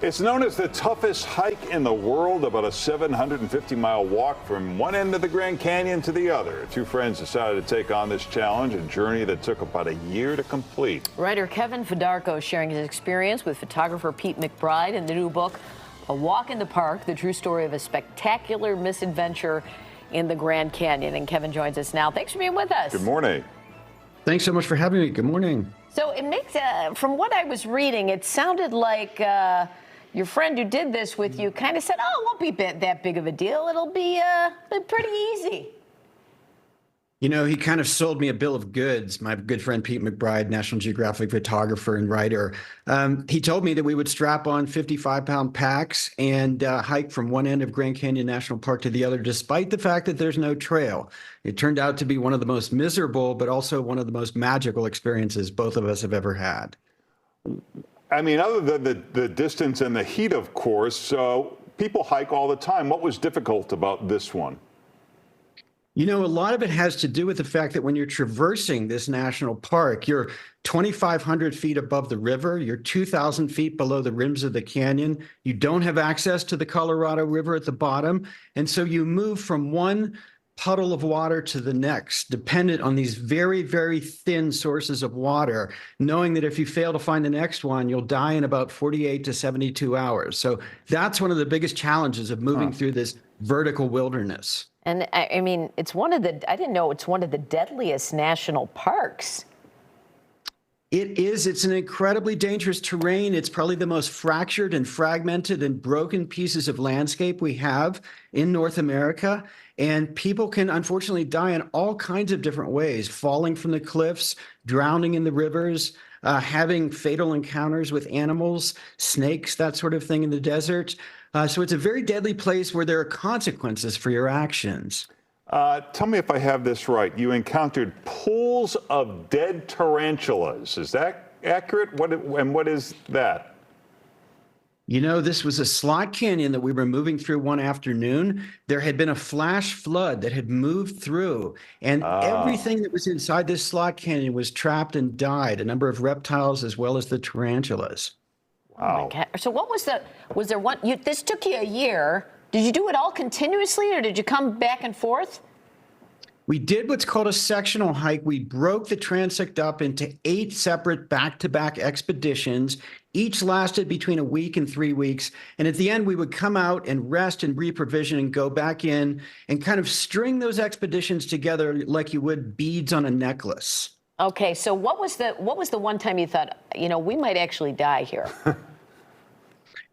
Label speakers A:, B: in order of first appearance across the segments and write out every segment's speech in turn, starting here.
A: It's known as the toughest hike in the world, about a 750-mile walk from one end of the Grand Canyon to the other. Two friends decided to take on this challenge, a journey that took about a year to complete.
B: Writer Kevin Fedarko sharing his experience with photographer Pete McBride in the new book, A Walk in the Park, the true story of a spectacular misadventure in the Grand Canyon. And Kevin joins us now. Thanks for being with us.
A: Good morning.
C: Thanks so much for having me. Good morning.
B: So it makes, from what I was reading, it sounded like your friend who did this with you kind of said, oh, it won't be that big of a deal. It'll be pretty easy.
C: You know, he kind of sold me a bill of goods, my good friend Pete McBride, National Geographic photographer and writer. He told me that we would strap on 55-pound packs and hike from one end of Grand Canyon National Park to the other, despite the fact that there's no trail. It turned out to be one of the most miserable, but also one of the most magical experiences both of us have ever had.
A: I mean, other than the distance and the heat, of course, people hike all the time. What was difficult about this one?
C: You know, a lot of it has to do with the fact that when you're traversing this national park, you're 2,500 feet above the river, you're 2,000 feet below the rims of the canyon, you don't have access to the Colorado River at the bottom, and so you move from one puddle of water to the next, dependent on these very, very thin sources of water, knowing that if you fail to find the next one, you'll die in about 48 to 72 hours. So that's one of the biggest challenges of moving through this vertical wilderness.
B: And I mean, I didn't know it's one of the deadliest national parks.
C: It is. It's an incredibly dangerous terrain. It's probably the most fractured and fragmented and broken pieces of landscape we have in North America. And people can unfortunately die in all kinds of different ways, falling from the cliffs, drowning in the rivers, having fatal encounters with animals, snakes, that sort of thing in the desert. So it's a very deadly place where there are consequences for your actions.
A: Tell me if I have this right. You encountered pools of dead tarantulas. Is that accurate? What is that?
C: You know, this was a slot canyon that we were moving through one afternoon. There had been a flash flood that had moved through, and everything that was inside this slot canyon was trapped and died, a number of reptiles as well as the tarantulas.
A: Wow.
B: Oh my God. So what was there one, this took you a year. Did you do it all continuously, or did you come back and forth?
C: We did what's called a sectional hike. We broke the transect up into 8 separate back-to-back expeditions. Each lasted between a week and 3 weeks. And at the end, we would come out and rest and reprovision and go back in and kind of string those expeditions together like you would beads on a necklace.
B: Okay, so what was the one time you thought, you know, we might actually die here?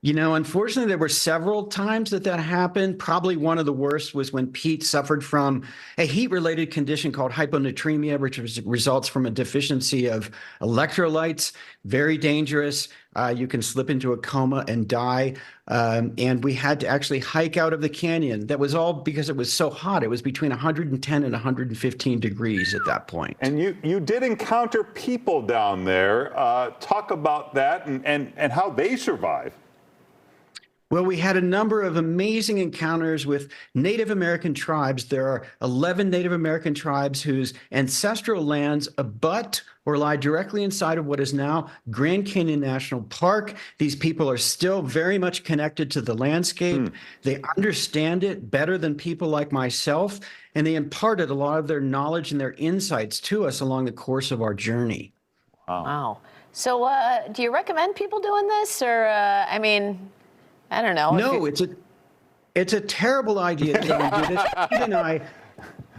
C: You know, unfortunately, there were several times that happened. Probably one of the worst was when Pete suffered from a heat-related condition called hyponatremia, which results from a deficiency of electrolytes. Very dangerous. You can slip into a coma and die. And we had to actually hike out of the canyon. That was all because it was so hot. It was between 110 and 115 degrees at that point.
A: And you did encounter people down there. Talk about that and how they survive.
C: Well, we had a number of amazing encounters with Native American tribes. There are 11 Native American tribes whose ancestral lands abut or lie directly inside of what is now Grand Canyon National Park. These people are still very much connected to the landscape. They understand it better than people like myself, and they imparted a lot of their knowledge and their insights to us along the course of our journey.
B: Wow. So do you recommend people doing this, or I mean, I don't know.
C: No, it's a terrible idea to do this.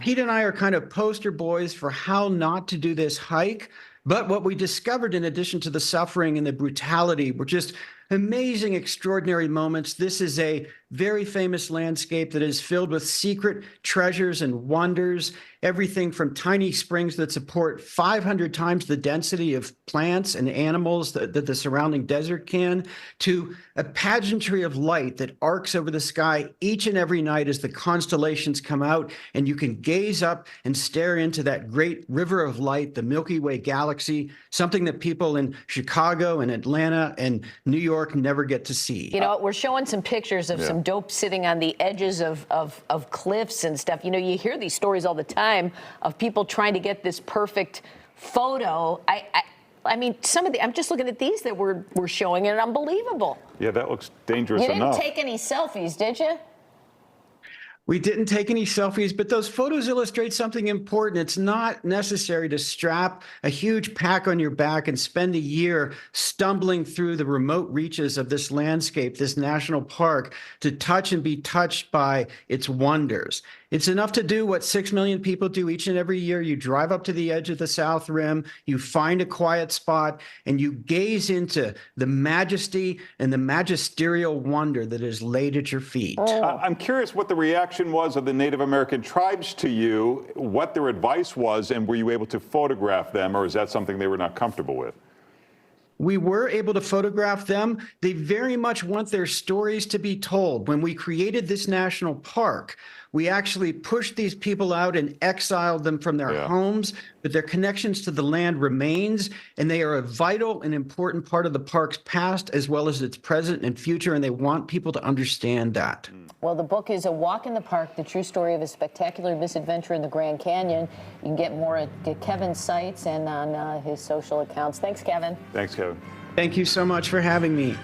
C: Pete and I are kind of poster boys for how not to do this hike. But what we discovered, in addition to the suffering and the brutality, were just amazing, extraordinary moments. This is a very famous landscape that is filled with secret treasures and wonders, everything from tiny springs that support 500 times the density of plants and animals that the surrounding desert can, to a pageantry of light that arcs over the sky each and every night as the constellations come out, and you can gaze up and stare into that great river of light, the Milky Way galaxy, something that people in Chicago and Atlanta and New York never get to see.
B: You know, we're showing some pictures of some dope sitting on the edges of cliffs and stuff. You know, you hear these stories all the time of people trying to get this perfect photo. I mean, I'm just looking at these that we're showing, and unbelievable.
A: Yeah, that looks dangerous
B: You
A: enough.
B: didn't take any selfies, did you?
C: We didn't take any selfies, but those photos illustrate something important. It's not necessary to strap a huge pack on your back and spend a year stumbling through the remote reaches of this landscape, this national park, to touch and be touched by its wonders. It's enough to do what 6 million people do each and every year. You drive up to the edge of the South Rim, you find a quiet spot, and you gaze into the majesty and the magisterial wonder that is laid at your feet.
A: I'm curious what the reaction was of the Native American tribes to you, what their advice was, and were you able to photograph them, or is that something they were not comfortable with?
C: We were able to photograph them. They very much want their stories to be told. When we created this national park, we actually pushed these people out and exiled them from their homes, but their connections to the land remains, and they are a vital and important part of the park's past as well as its present and future, and they want people to understand that.
B: Well, the book is A Walk in the Park, the true story of a spectacular misadventure in the Grand Canyon. You can get more at Kevin's sites and on his social accounts. Thanks, Kevin.
A: Thanks, Kevin.
C: Thank you so much for having me.